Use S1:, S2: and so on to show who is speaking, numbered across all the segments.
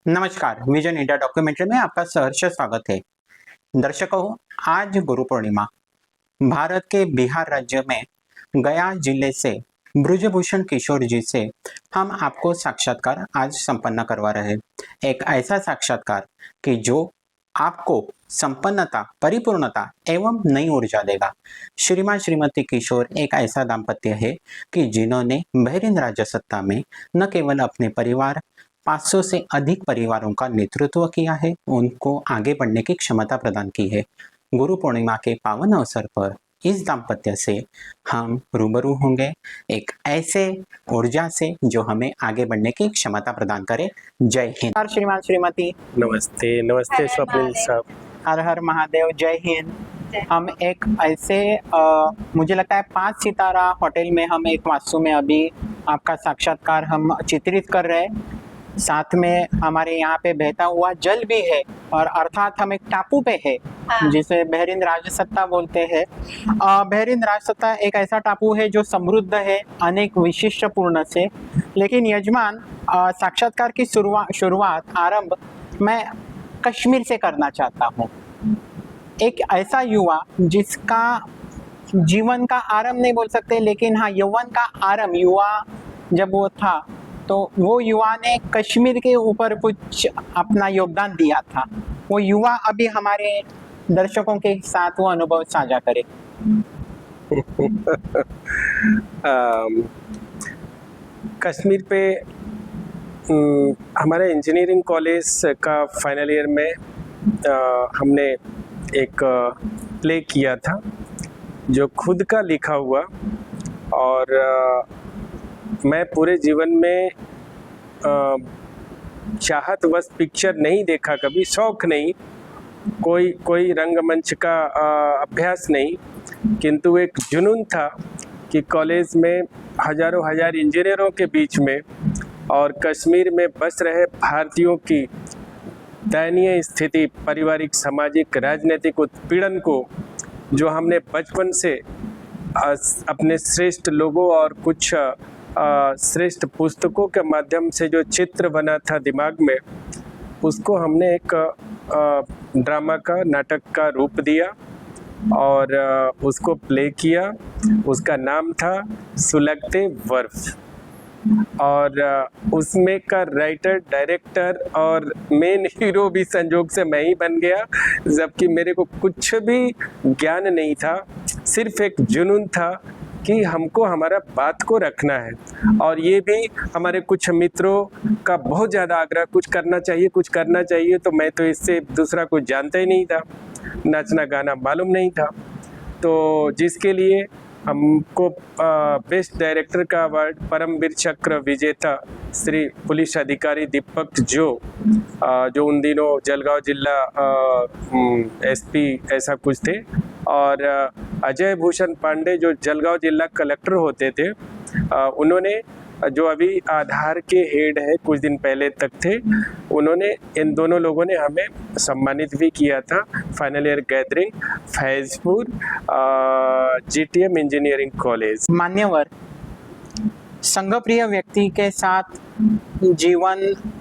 S1: नमस्कार, vision India documentary में आपका सहर्ष स्वागत है। दर्शकों, आज गुरु पूर्णिमा। भारत के बिहार राज्य में गया जिले से ब्रजभूषण किशोर जी से हम आपको साक्षात्कार आज संपन्न करवा रहे हैं। एक ऐसा साक्षात्कार कि जो आपको संपन्नता, परिपूर्णता एवं नई ऊर्जा देगा। श्रीमान श्रीमती किशोर एक ऐसा दाम्पत्य है कि जिन्होंने बहरीन राजसत्ता में न केवल अपने परिवार 500 से अधिक परिवारों का नेतृत्व किया है, उनको आगे बढ़ने की क्षमता प्रदान की है। गुरु पूर्णिमा के पावन अवसर पर इस दाम्पत्य से हम रूबरू होंगे, एक ऐसे ऊर्जा से जो हमें आगे बढ़ने की क्षमता प्रदान करे। जय हिंद। श्रीमान श्रीमती,
S2: नमस्ते। नमस्ते स्वप्निल साहब।
S1: हर हर महादेव। जय हिंद। हम एक ऐसे मुझे लगता है 5 सितारा होटल में हम एक वास्तु में अभी आपका साक्षात्कार हम चित्रित कर रहे हैं। साथ में हमारे यहाँ पे बहता हुआ जल भी है और अर्थात हम एक टापू पे है जिसे बहरीन राजसत्ता बोलते हैं। बहरीन राजसत्ता एक ऐसा टापू है जो समृद्ध है अनेक विशिष्टपूर्ण से। लेकिन यजमान, साक्षात्कार की शुरुआत आरंभ मैं कश्मीर से करना चाहता हूँ। एक ऐसा युवा जिसका जीवन का आरंभ नहीं बोल सकते, लेकिन हाँ, यौवन का आरंभ युवा जब वो था तो वो युवा ने कश्मीर के ऊपर कुछ अपना योगदान दिया था। वो युवा अभी हमारे दर्शकों के साथ वो अनुभव साझा करे।
S2: कश्मीर पे हमारे इंजीनियरिंग कॉलेज का फाइनल ईयर में हमने एक प्ले किया था जो खुद का लिखा हुआ, और मैं पूरे जीवन में चाहतवश पिक्चर नहीं देखा कभी, शौक नहीं, कोई रंगमंच का अभ्यास नहीं, किंतु एक जुनून था कि कॉलेज में हजारों हजार इंजीनियरों के बीच में और कश्मीर में बस रहे भारतीयों की दयनीय स्थिति, पारिवारिक, सामाजिक, राजनीतिक उत्पीड़न को जो हमने बचपन से अपने श्रेष्ठ लोगों और कुछ श्रेष्ठ पुस्तकों के माध्यम से जो चित्र बना था दिमाग में, उसको हमने एक ड्रामा का, नाटक का रूप दिया और उसको प्ले किया। उसका नाम था सुलगते बर्फ, और उसमें का राइटर, डायरेक्टर और मेन हीरो भी संजोग से मैं ही बन गया, जबकि मेरे को कुछ भी ज्ञान नहीं था, सिर्फ एक जुनून था कि हमको हमारा बात को रखना है। और ये भी हमारे कुछ मित्रों का बहुत ज़्यादा आग्रह, कुछ करना चाहिए, कुछ करना चाहिए। तो मैं तो इससे दूसरा कुछ जानता ही नहीं था, नाचना गाना मालूम नहीं था, तो जिसके लिए हमको बेस्ट डायरेक्टर का अवार्ड परमवीर चक्र विजेता श्री पुलिस अधिकारी दीपक जो उन दिनों जलगांव जिला एसपी ऐसा कुछ थे, और अजय भूषण पांडे जो जलगांव जिला कलेक्टर होते थे, उन्होंने, जो अभी आधार के हेड है, कुछ दिन पहले तक थे, उन्होंने, इन दोनों लोगों ने हमें सम्मानित भी किया था। Final year gathering, Faizpur GTM engineering college.
S1: मान्यवर, संघप्रिय व्यक्ति के साथ जीवन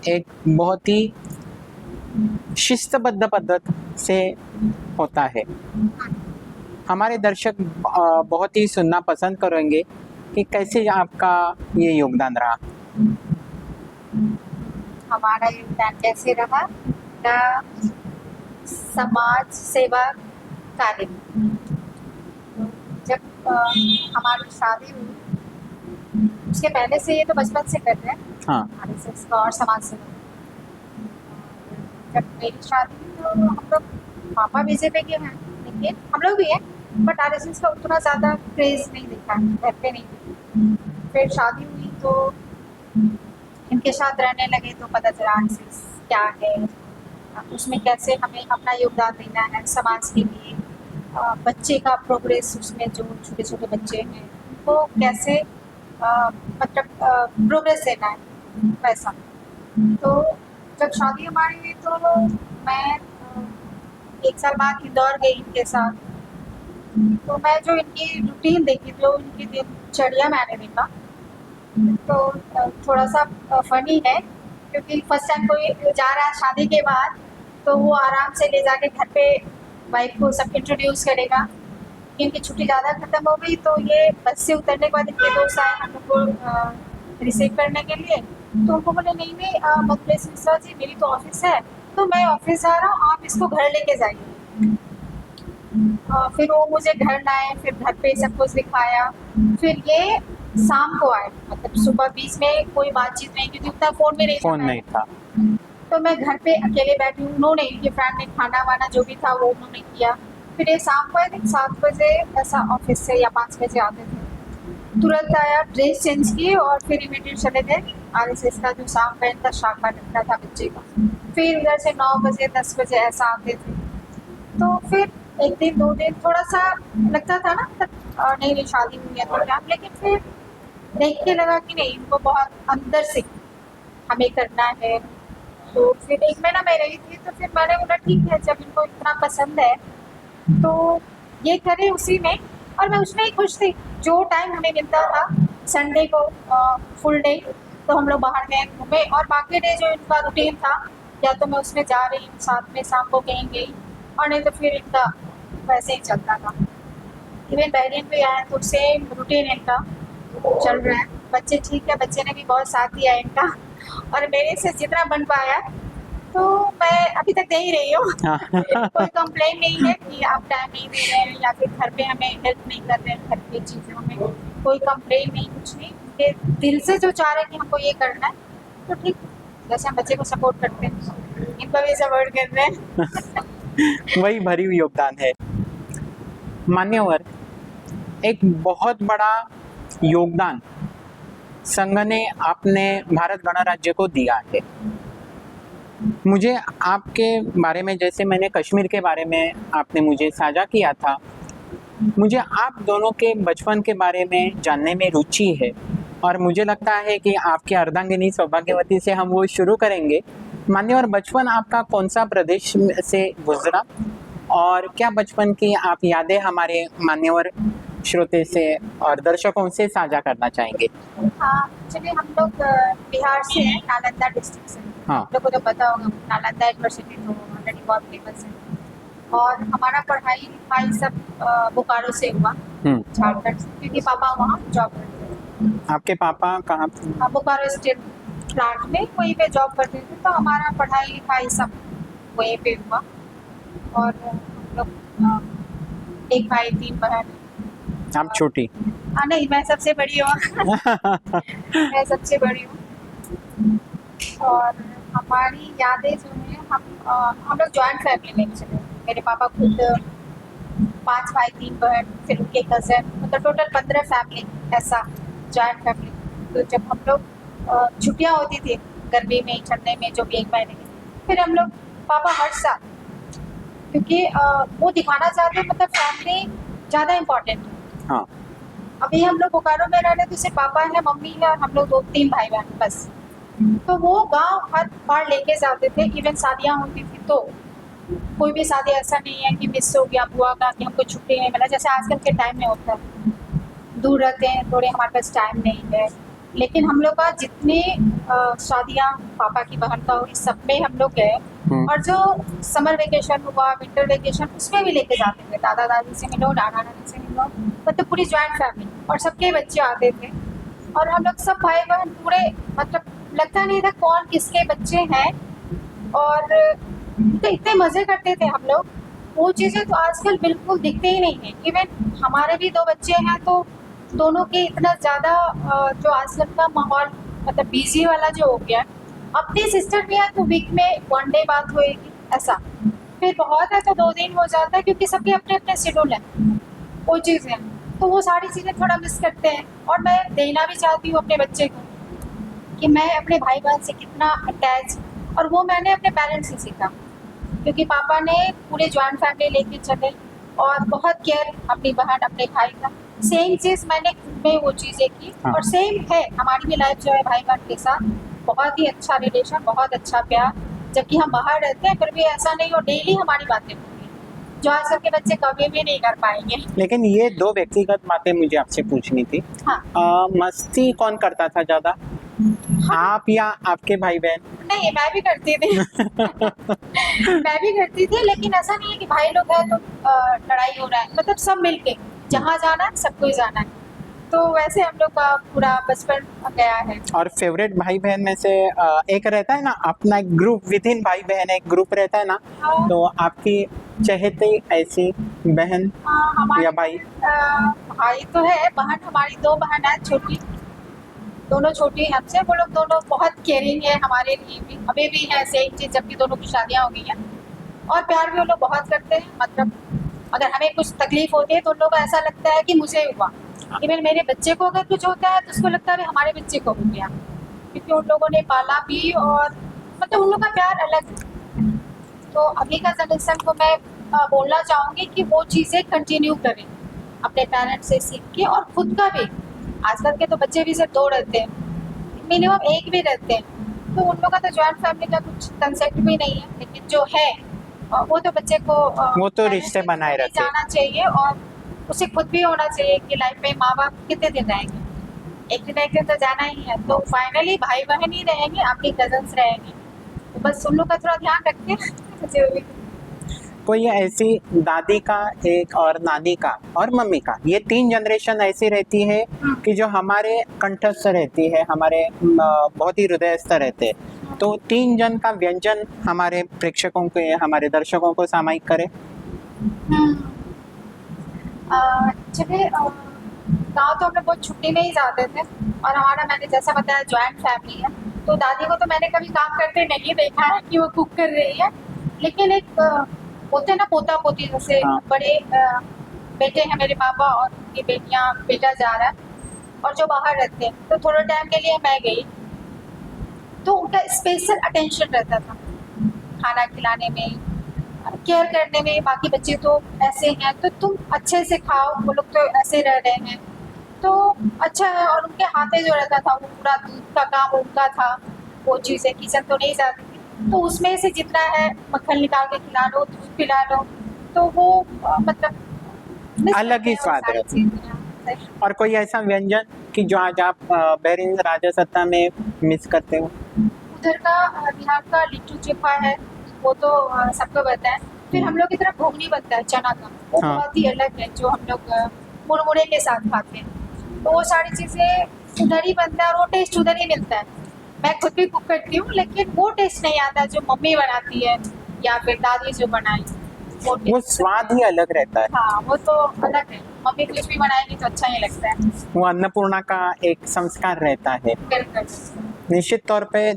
S1: एक बहुत ही शिस्तबद्ध पद्धति से होता है। हमारे दर्शक बहुत ही सुनना पसंद करेंगे कि कैसे आपका ये योगदान रहा।
S3: हमारा योगदान कैसे रहा का समाज सेवा कार्य में। जब हमारी शादी हुई, उसके पहले से, ये तो बचपन से कर रहे हैं,
S1: हाँ,
S3: RSS का और समाज सेवा। जब मेरी शादी हुई तो हम लोग, पापा बीजेपी के हैं, लेकिन हम लोग भी हैं, बट RSS का उतना ज़्यादा क्रेज नहीं दिखा, घर पे नहीं दिखा। फिर शादी हुई तो इनके साथ रहने लगे तो पता चला RSS क्या है, उसमें कैसे हमें अपना योगदान देना है समाज के लिए, बच्चे का प्रोग्रेस, उसमें जो छोटे छोटे बच्चे हैं वो कैसे मतलब प्रोग्रेस देना है, वैसा। तो जब शादी हमारी हुई तो मैं 1 साल बाद इंदौर गई इनके साथ, तो मैं जो इनकी रूटीन देखी, जो इनकी दिनचर्या मैंने देखा, तो थोड़ा सा फनी है, क्योंकि फर्स्ट टाइम कोई जा रहा है शादी के बाद, तो वो आराम से ले जाके घर पे वाइफ को सब इंट्रोड्यूस करेगा। क्योंकि छुट्टी ज़्यादा खत्म हो गई, तो ये बस से उतरने के बाद इनके दोस्त आए हम लोग को रिसीव करने के लिए। तो उनको बोले नहीं नहीं मधुलेश मिश्रा जी, मेरी तो ऑफिस है, तो मैं ऑफिस जा रहा हूँ, आप इसको घर लेके जाइए। फिर वो मुझे घर लाए, फिर घर पे सब कुछ दिखाया। फिर ये शाम को आए, मतलब सुबह बीच में कोई बातचीत नहीं, क्योंकि उतना फोन में नहीं था।
S1: फोन नहीं था।
S3: तो मैं घर पे अकेले बैठी हूँ, उन्होंने इनके फ्रेंड ने खाना वाना जो भी था वो उन्होंने किया। फिर ये शाम को आई थिंक 7 बजे ऐसा ऑफिस से या 5 बजे आते थे। तुरंत आया, ड्रेस चेंज की और फिर इमीडिएट चले गए। RSS का जो शाम का इनका शाखा लगता था बच्चे का, फिर उधर से 9 बजे 10 बजे ऐसा आते थे। तो फिर एक दिन 2 दिन थोड़ा सा लगता था ना, नहीं नहीं शादी हुई है तो क्या, लेकिन फिर देख के लगा कि नहीं, इनको बहुत अंदर से हमें करना है। तो फिर 1 महीना मैं रही थी, तो फिर मैंने बोला ठीक है, जब इनको इतना पसंद है तो ये करे उसी में। और मैं उसमें ही खुश थी। जो टाइम हमें मिलता था संडे को फुल डे, तो हम लोग बाहर गए घूमे, और बाकी डे जो इनका रूटीन था, या तो मैं उसमें जा रही हूँ साथ में शाम को कहीं गई, और नहीं तो फिर इनका वैसे ही चलता था। इवन बहरीन पे आए तो सेम रूटीन इनका चल रहा है। बच्चे ठीक है, बच्चे ने भी बहुत साथ दिया इनका, और मेरे से जितना बन पाया तो मैं अभी तक दे ही रही हूँ। कोई कंप्लेन नहीं है कि आप टाइम नहीं दे रहे हैं या फिर घर पे हमें हेल्प नहीं कर रहे हैं, घर की चीज़ों में कोई कंप्लेन नहीं, कुछ नहीं। ये दिल से जो चाह रहे हैं कि हमको ये करना है, तो ठीक, जैसे हम बच्चे को सपोर्ट करते हैं इनको भी सपोर्ट कर रहे हैं।
S1: वही भरी हुई योगदान है। मान्यवर, एक बहुत बड़ा योगदान संघ ने अपने भारत गणराज्य को दिया है। मुझे आपके बारे में, जैसे मैंने कश्मीर के बारे में आपने मुझे साझा किया था, मुझे आप दोनों के बचपन के बारे में जानने में रुचि है, और मुझे लगता है कि आपके अर्धांगिनी सौभाग्यवती से हम वो शुरू करेंगे। मान्यवर, बचपन आपका कौन सा प्रदेश से गुजरा, और क्या बचपन की आप यादें हमारे मान्यवर श्रोते से और दर्शकों से साझा करना चाहेंगे?
S3: हाँ, चलिए, हम लोग बिहार से हैं, नालंदा डिस्ट्रिक्ट से।
S1: हाँ।
S3: आप लोगों को तो पता होगा, नालंदा यूनिवर्सिटी तो ऑलरेडी बहुत फेमस है। और हमारा पढ़ाई लिखाई सब बोकारो से हुआ, झारखंड से, क्योंकि पापा वहाँ जॉब करते थे।
S1: आपके पापा कहाँ?
S3: बोकारो स्टील प्लांट में वहीं पे जॉब करते थे, तो हमारा पढ़ाई लिखाई सब वहीं पे हुआ। और हम लोग 1 भाई 3 बहन।
S1: आप छोटी?
S3: हाँ, नहीं, मैं सबसे बड़ी हूँ। मैं सबसे बड़ी हूँ। और हमारी यादें जो हैं, हम लोग जॉइंट फैमिली में चले। मेरे पापा खुद 5 भाई 3 बहन, फिर उनके कज़न, मतलब टोटल 15 फैमिली, ऐसा जॉइंट फैमिली। तो जब हम लोग छुट्टियाँ होती थी गर्मी में, ठंडे में, जो भी 1 महीने की, फिर हम लोग पापा हर साल, क्योंकि वो दिखाना चाहते हैं मतलब फैमिली ज़्यादा इम्पोर्टेंट है।
S1: हाँ।
S3: अभी हम लोग बोकारो में रह रहे, तो सिर्फ पापा है, मम्मी है, और हम लोग 2-3 भाई बहन बस। तो वो गांव हर बार लेके जाते थे। इवन शादियां होती थी तो कोई भी शादी ऐसा नहीं है कि मिस हो गया बुआ का, कि हमको छुट्टी नहीं मिला, जैसे आजकल के टाइम में होता है। दूर रहते हैं थोड़े, हमारे पास टाइम नहीं है। लेकिन हम लोग का जितनी शादियाँ पापा की बहन का हुई, सब में हम लोग गए। और जो समर वेकेशन हुआ, विंटर वेकेशन, उसमें भी लेके जाते थे। दादा दादी से मिलो, नाना नानी से मिलो, मतलब पूरी जॉइंट फैमिली, और सबके बच्चे आते थे। और हम लोग सब भाई बहन पूरे, मतलब लगता नहीं था कौन किसके बच्चे हैं, और तो इतने मज़े करते थे हम लोग। वो चीज़ें तो आजकल बिल्कुल दिखते ही नहीं है। इवन हमारे भी 2 बच्चे हैं, तो दोनों के इतना ज़्यादा जो आजकल का माहौल, मतलब बिजी वाला जो हो गया। अपनी सिस्टर भी है तो वीक में 1 डे बात होएगी, ऐसा। फिर बहुत है तो 2 दिन हो जाता है, क्योंकि सबके अपने अपने शेड्यूल हैं, वो चीज़ें। तो वो सारी चीज़ें थोड़ा मिस करते हैं। और मैं देना भी चाहती हूँ अपने बच्चे को, कि मैं अपने भाई बहन से कितना अटैच, और वो मैंने अपने पेरेंट्स से सीखा, क्योंकि पापा ने पूरे जॉइंट फैमिली लेके चले, और बहुत केयर अपनी बहन अपने भाई का। सेम चीज़ मैंने खुद में वो चीज़ें की।
S1: हाँ।
S3: और सेम है हमारी भी लाइफ जो है भाई बहन के साथ, बहुत ही अच्छा रिलेशन, बहुत अच्छा प्यार। जबकि हम बाहर रहते हैं, फिर भी ऐसा नहीं हो, डेली हमारी बातें होती हैं, जो आजकल के बच्चे कभी भी नहीं कर पाएंगे।
S1: लेकिन ये 2 व्यक्तिगत बातें मुझे आपसे पूछनी थी।
S3: हाँ।
S1: मस्ती कौन करता था ज़्यादा? आप या आपके भाई बहन?
S3: नहीं, मैं भी करती थी मैं भी करती थी, लेकिन ऐसा नहीं है कि भाई लोग हैं तो लड़ाई हो रहा है, मतलब सब मिलके जहाँ जाना है सबको ही जाना है, तो वैसे हम लोग का पूरा बचपन गया है।
S1: और फेवरेट भाई बहन में से एक रहता है ना अपना एक ग्रुप, विद इन भाई बहन एक ग्रुप रहता है ना,
S3: हाँ।
S1: तो आपकी चहेती ऐसी बहन
S3: हमारे
S1: या भाई?
S3: भाई तो है, बहन हमारी 2 बहन है छोटी, दोनों छोटी हैं हमसे, वो लोग दोनों बहुत केयरिंग है हमारे लिए भी, अभी भी है सेम चीज, जबकि दोनों की शादियां हो गई हैं, और प्यार भी वो लोग बहुत करते हैं, मतलब अगर हमें कुछ तकलीफ होती है तो उन लोगों को ऐसा लगता है कि मुझे हुआ, इवन मेरे बच्चे को अगर कुछ होता है तो उसको लगता है हमारे बच्चे को हो गया, क्योंकि उन लोगों ने पाला भी, और मतलब उन लोगों का प्यार अलग है। तो अभी का जनरेशन को मैं बोलना चाहूँगी कि वो चीज़ें कंटिन्यू करें, अपने पेरेंट्स से सीख के, और खुद का भी। आजकल के तो बच्चे भी सिर्फ 2 रहते हैं, मिनिमम 1 भी रहते हैं, तो उन लोगों का तो जॉइंट फैमिली का कुछ कंसेप्ट भी नहीं है, लेकिन जो है वो तो बच्चे को
S1: वो तो
S3: parents
S1: रिश्ते
S3: को
S1: बनाए
S3: नहीं
S1: रखे।
S3: जाना चाहिए, और उसे खुद भी होना चाहिए कि लाइफ में माँ बाप कितने दिन रहेंगे, एक दिन तो जाना ही है, तो फाइनली भाई बहन ही रहेंगे, आपके कजन्स रहेंगे, तो बस उन लोग का थोड़ा ध्यान रखें जो भी।
S1: कोई ऐसी दादी का, एक और नानी का और मम्मी का, ये 3 जनरेशन ऐसी रहती है कि जो हमारे कंठस्थ रहती है, हमारे बहुत ही हृदयस्थ रहते हैं। तो 3 जन का व्यंजन हमारे प्रेक्षकों को, हमारे दर्शकों को सामायिक करें।
S3: चलिए, गाँव तो हम लोग बहुत छुट्टी में ही जाते थे, और हमारा, मैंने जैसा बताया, जॉइंट फैमिली है, तो दादी को तो मैंने कभी काम करते नहीं देखा है कि वो कुक कर रही है, लेकिन एक होते हैं ना पोता पोती, जैसे
S1: हाँ।
S3: बड़े बेटे हैं मेरे पापा और उनकी बेटा जा रहा है, और जो बाहर रहते हैं, तो थोड़े टाइम के लिए मैं गई, तो उनका स्पेशल अटेंशन रहता था खाना खिलाने में, केयर करने में, बाकी बच्चे तो ऐसे हैं तो तुम अच्छे से खाओ, वो लोग तो ऐसे रह रहे हैं, तो अच्छा है। और उनके हाथे जो रहता था वो पूरा दूध का काम उनका था, वो चीज़ें किचन तो नहीं जाती थी, तो उसमें से जितना है मक्खन निकाल के खिला लो, दूध पिला लो, तो वो मतलब miss
S1: अलग
S3: करते
S1: ही
S3: हैं वो
S1: स्वाद
S3: सारी
S1: रहता है।
S3: चीज़ें।
S1: और कोई ऐसा व्यंजन कि जो आज आप बहरीन राजसत्ता में मिस करते हो?
S3: उधर का बिहार का लिट्टी चोखा है, वो तो सबको पता है। फिर हम लोग की तरफ घुगनी बनता है चना का, वो
S1: हाँ।
S3: बहुत ही अलग है, जो हम लोग मुरमुरे के साथ खाते हैं, तो वो सारी चीज़ें उधर ही बनता है, और वो टेस्ट उधर ही मिलता है। मैं खुद भी कुक करती हूँ, लेकिन वो टेस्ट नहीं आता जो मम्मी बनाती है या फिर दादी जो बनाई, वो
S1: वो
S3: टेस्ट।
S1: स्वाद ही अलग रहता है।
S3: हाँ, वो तो अलग है, मम्मी कुछ भी बनाएगी तो अच्छा ही लगता है।
S1: वो अन्नपूर्णा का एक संस्कार रहता है।
S3: बिल्कुल।
S1: निश्चित तौर पे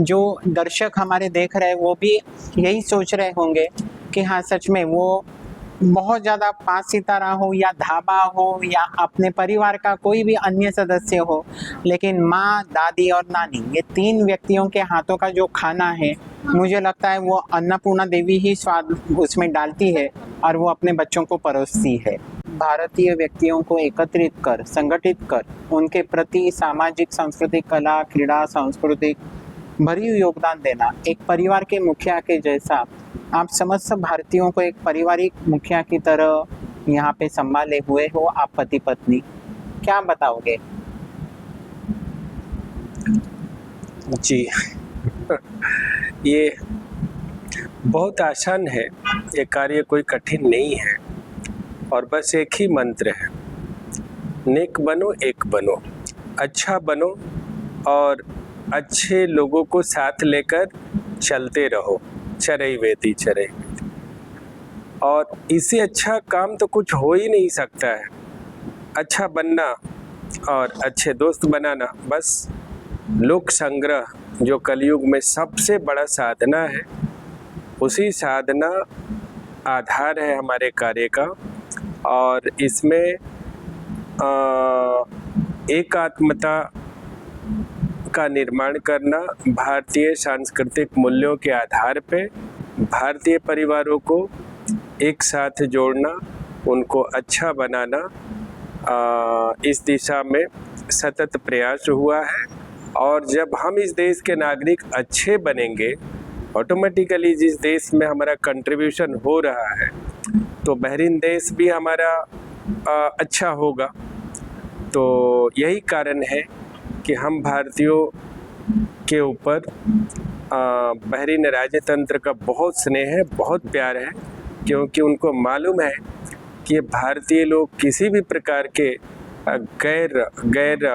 S1: जो दर्शक हमारे देख रहे हैं वो भी यही सोच रहे होंगे कि हाँ, सच में वो बहुत ज़्यादा 5 सितारा हो या ढाबा हो या अपने परिवार का कोई भी अन्य सदस्य हो, लेकिन माँ, दादी और नानी, ये 3 व्यक्तियों के हाथों का जो खाना है, मुझे लगता है वो अन्नपूर्णा देवी ही स्वाद उसमें डालती है और वो अपने बच्चों को परोसती है। भारतीय व्यक्तियों को एकत्रित कर, संगठित कर, उनके प्रति सामाजिक, सांस्कृतिक, कला, क्रीड़ा, सांस्कृतिक भरी योगदान देना, एक परिवार के मुखिया के जैसा आप समस्त भारतीयों को एक पारिवारिक मुखिया की तरह यहाँ पे संभाले हुए हो आप पति पत्नी, क्या बताओगे?
S2: जी ये बहुत आसान है, ये कार्य कोई कठिन नहीं है, और बस एक ही मंत्र है, नेक बनो, एक बनो, अच्छा बनो, और अच्छे लोगों को साथ लेकर चलते रहो, चरई वेती चरई वेती। और इससे अच्छा काम तो कुछ हो ही नहीं सकता है। अच्छा बनना और अच्छे दोस्त बनाना, बस लोक संग्रह जो कलयुग में सबसे बड़ा साधना है, उसी साधना आधार है हमारे कार्य का। और इसमें एकात्मता का निर्माण करना, भारतीय सांस्कृतिक मूल्यों के आधार पे भारतीय परिवारों को एक साथ जोड़ना, उनको अच्छा बनाना, इस दिशा में सतत प्रयास हुआ है। और जब हम इस देश के नागरिक अच्छे बनेंगे, ऑटोमेटिकली जिस देश में हमारा कंट्रीब्यूशन हो रहा है, तो बहरीन देश भी हमारा अच्छा होगा। तो यही कारण है कि हम भारतीयों के ऊपर बहरीन राजतंत्र का बहुत स्नेह है, बहुत प्यार है, क्योंकि उनको मालूम है कि भारतीय लोग किसी भी प्रकार के गैर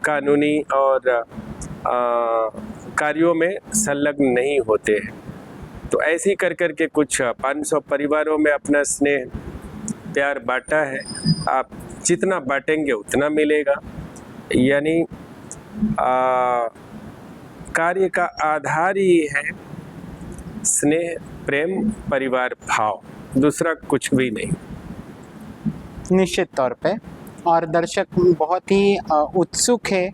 S2: कानूनी और कार्यों में संलग्न नहीं होते हैं। तो ऐसे ही कर कर के कुछ 500 परिवारों में अपना स्नेह प्यार बांटा है। आप जितना बांटेंगे उतना मिलेगा। यानी कार्य का आधार ही है स्नेह, प्रेम, परिवार भाव, दूसरा कुछ भी नहीं।
S1: निश्चित तौर पे। और दर्शक बहुत ही उत्सुक है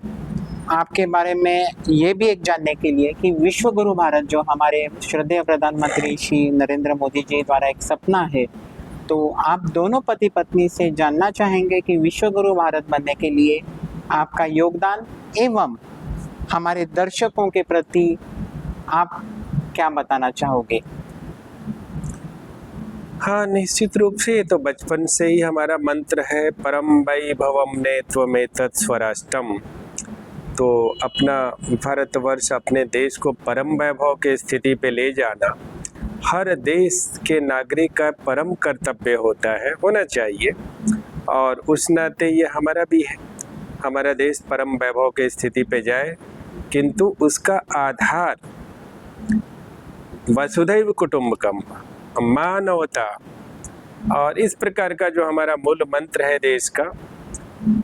S1: आपके बारे में ये भी एक जानने के लिए कि विश्व गुरु भारत जो हमारे श्रद्धेय प्रधानमंत्री श्री नरेंद्र मोदी जी द्वारा एक सपना है, तो आप दोनों पति पत्नी से जानना चाहेंगे कि विश्व गुरु भारत बनने के लिए आपका योगदान एवं हमारे दर्शकों के प्रति आप क्या बताना चाहोगे?
S2: हाँ, निश्चित रूप से ये तो बचपन से ही हमारा मंत्र है, परम वैभवम नेत्वमेतत् स्वराष्ट्रम। तो अपना भारतवर्ष, अपने देश को परम वैभव के स्थिति पे ले जाना हर देश के नागरिक का परम कर्तव्य होता है, होना चाहिए। और उस नाते ये हमारा भी है, हमारा देश परम वैभव के स्थिति पे जाए, किंतु उसका आधार वसुधैव कुटुंबकम, मानवता, और इस प्रकार का जो हमारा मूल मंत्र है देश का,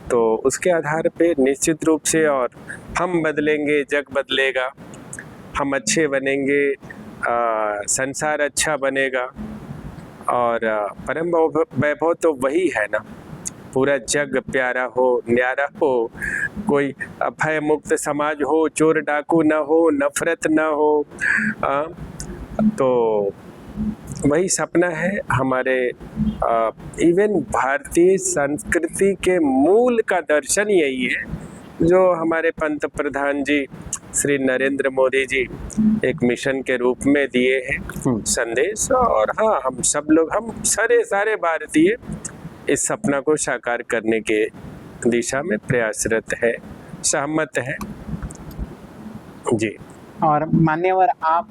S2: तो उसके आधार पे निश्चित रूप से और हम बदलेंगे, जग बदलेगा, हम अच्छे बनेंगे, संसार अच्छा बनेगा। और परम वैभव तो वही है ना, पूरा जग प्यारा हो, न्यारा हो, कोई भय मुक्त समाज हो, चोर डाकू ना हो, नफरत ना हो। तो वही सपना है हमारे। इवन भारतीय संस्कृति के मूल का दर्शन यही है जो हमारे पंत प्रधान जी श्री नरेंद्र मोदी जी एक मिशन के रूप में दिए हैं संदेश। और हाँ, हम सब लोग, हम सारे भारतीय इस सपना को साकार करने के दिशा में प्रयासरत है, सहमत है जी।
S1: और मान्यवर आप?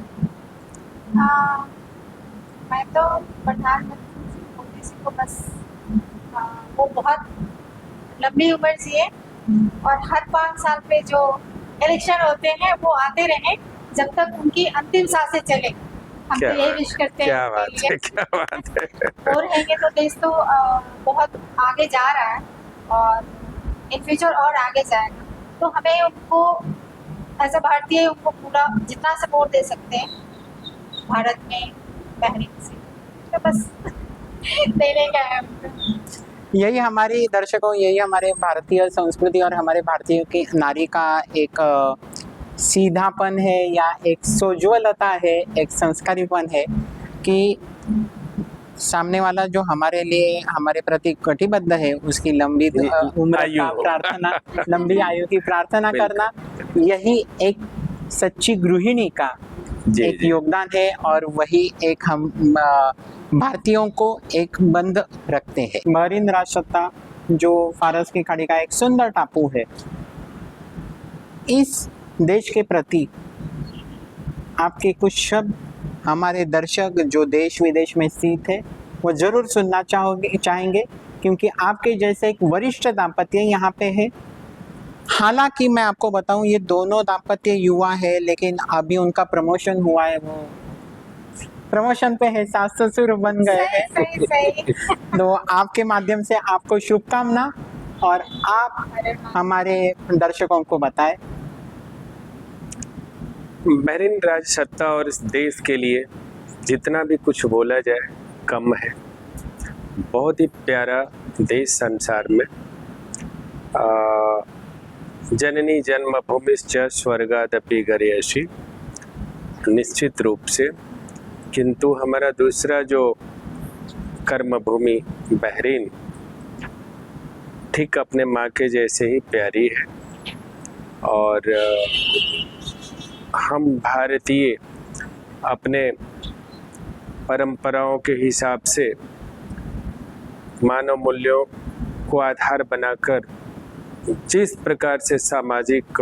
S3: मैं तो प्रधानमंत्री मोदी जी को बस वो बहुत लंबी उम्र जिए और हर 5 साल पे जो इलेक्शन होते हैं वो आते रहे जब तक उनकी अंतिम सांसें चले। हम तो यही विश करते हैं।
S2: क्या बात है।
S3: और रहेंगे तो देश तो बहुत आगे जा रहा है और इन फ्यूचर और आगे जाएगा। तो हमें उनको एज अ भारतीय उनको पूरा जितना सपोर्ट दे सकते हैं भारत में, बहरीन से, तो बस देने का है।
S1: यही हमारी दर्शकों, यही हमारे भारतीय संस्कृति और हमारे भारतीय की नारी का एक सीधापन है या एक सोज्वलता है, एक संस्कारीपन है कि सामने वाला जो हमारे लिए, हमारे प्रति कटिबद्ध है, उसकी लंबी उम्र का प्रार्थना, लंबी आयु की प्रार्थना करना, यही एक सच्ची गृहिणी का एक योगदान है। और वही एक हम भारतीयों को एक बंद रखते हैं। बहरीन राजसत्ता जो फारस की खाड़ी का एक सुंदर टापू है, इस देश के प्रति आपके कुछ शब्द हमारे दर्शक जो देश विदेश में स्थित है वो जरूर सुनना चाहेंगे, क्योंकि आपके जैसे एक वरिष्ठ दाम्पत्य यहाँ पे है। हालांकि मैं आपको बताऊं, ये दोनों दाम्पत्य युवा है, लेकिन अभी उनका प्रमोशन हुआ है, वो प्रमोशन पे है, सास ससुर बन गए हैं। तो आपके माध्यम से आपको शुभकामना, और आप हमारे दर्शकों को बताएं।
S2: बहरीन राजसत्ता और इस देश के लिए जितना भी कुछ बोला जाए कम है। बहुत ही प्यारा देश संसार में। जननी जन्मभूमिश्च स्वर्गादपि गरीयसी, निश्चित रूप से। किंतु हमारा दूसरा जो कर्मभूमि बहरीन ठीक अपने माँ के जैसे ही प्यारी है। और हम भारतीय अपने परंपराओं के हिसाब से मानव मूल्यों को आधार बनाकर जिस प्रकार से सामाजिक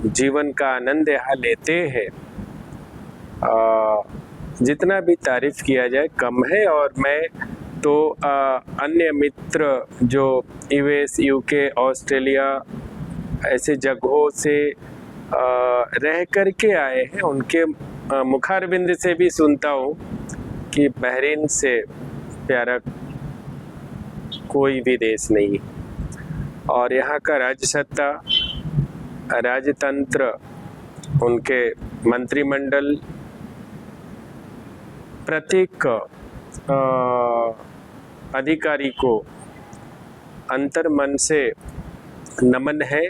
S2: जीवन का आनंद यहाँ लेते हैं, जितना भी तारीफ किया जाए कम है। और मैं तो अन्य मित्र जो यूएस, यूके, ऑस्ट्रेलिया ऐसे जगहों से रह कर के आए हैं, उनके मुखारबिंद से भी सुनता हूँ कि बहरीन से प्यारा कोई भी देश नहीं। और यहाँ का राजसत्ता, राजतंत्र, उनके मंत्रिमंडल प्रत्येक अधिकारी को अंतर्मन से नमन है।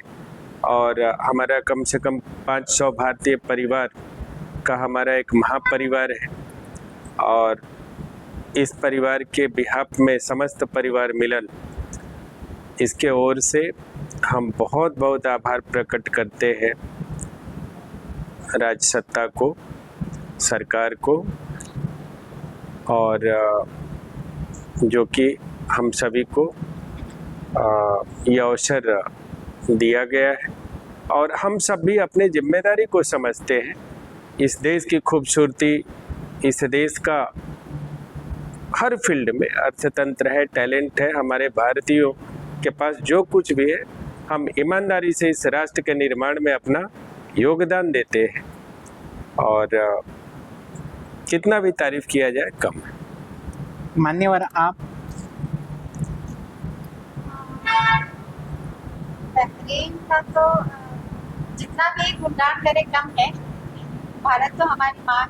S2: और हमारा कम से कम 500 भारतीय परिवार का हमारा एक महापरिवार है। और इस परिवार के बिहाफ में समस्त परिवार मिलन, इसके ओर से हम बहुत बहुत आभार प्रकट करते हैं राजसत्ता को, सरकार को, और जो कि हम सभी को यह अवसर दिया गया है। और हम सब भी अपने जिम्मेदारी को समझते हैं। इस देश की खूबसूरती, इस देश का हर फील्ड में अर्थतंत्र है, टैलेंट है, हमारे भारतीयों के पास जो कुछ भी है, हम ईमानदारी से इस राष्ट्र के निर्माण में अपना योगदान देते हैं। और कितना भी तारीफ किया जाए कम है।
S1: मान्यवर, आप
S3: बहरीन का तो जितना भी गुणगान करे कम है। भारत तो हमारी माँ है,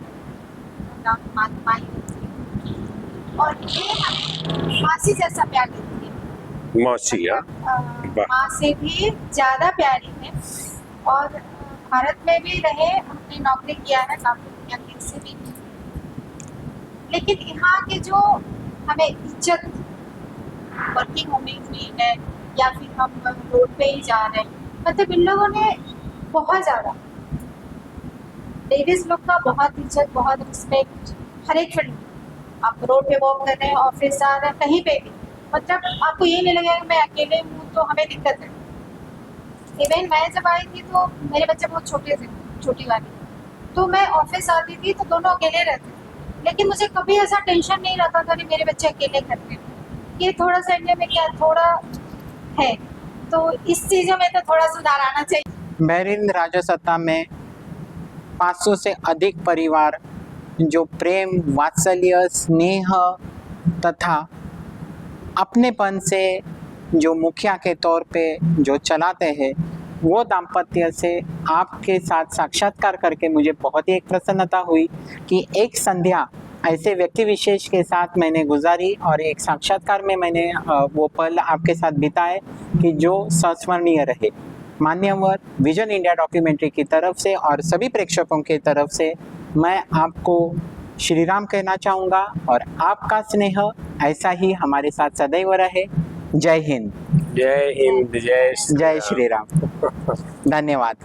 S3: माँ ही होती है और ये हमें माँ से जैसा प्यार देती है।
S2: मौसिया
S3: माँ से भी ज़्यादा प्यारी है। और भारत में भी रहे, हमने नौकरी किया है, नौकरी किया किसी भी, लेकिन यहाँ के जो हमें इज्जत वर्किंग वुमेन हुई है या फिर हम रोड पे ही जा रहे हैं, मतलब इन लोगों ने बहुत ज़्यादा लेडीज़ लोग का बहुत इज्जत, बहुत रिस्पेक्ट हर एक फील्ड में। आप रोड पे वॉक कर रहे हैं, ऑफिस जा रहे हैं, कहीं पे भी, मतलब आपको ये नहीं लगेगा मैं अकेले हूँ तो हमें दिक्कत है। इवन मैं जब आई थी तो मेरे बच्चे बहुत छोटे थे, छोटी वाली, तो मैं ऑफिस आती थी तो दोनों अकेले रहते थे, लेकिन मुझे कभी ऐसा टेंशन नहीं रहता था कि मेरे बच्चे अकेले घर पे। ये थोड़ा सा इंडिया में क्या थोड़ा है, तो इस चीज़ों में तो थोड़ा सुधार आना चाहिए।
S1: बहरीन राजसत्ता में 500 से अधिक परिवार जो प्रेम, वात्सल्य, स्नेह तथा अपनेपन से जो मुखिया के तौर पे जो चलाते हैं, वो दाम्पत्य से आपके साथ साक्षात्कार करके मुझे बहुत ही एक प्रसन्नता हुई कि एक संध्या ऐसे व्यक्ति विशेष के साथ मैंने गुजारी और एक साक्षात्कार में मैंने वो पल आपके साथ बिताए कि जो संस्मरणीय रहे। मान्यवर, विजन इंडिया डॉक्यूमेंट्री की तरफ से और सभी प्रेक्षकों की तरफ से मैं आपको श्री राम कहना चाहूँगा और आपका स्नेह ऐसा ही हमारे साथ सदैव रहे। जय हिंद।
S2: जय हिंद, जय
S1: जय श्री राम। धन्यवाद।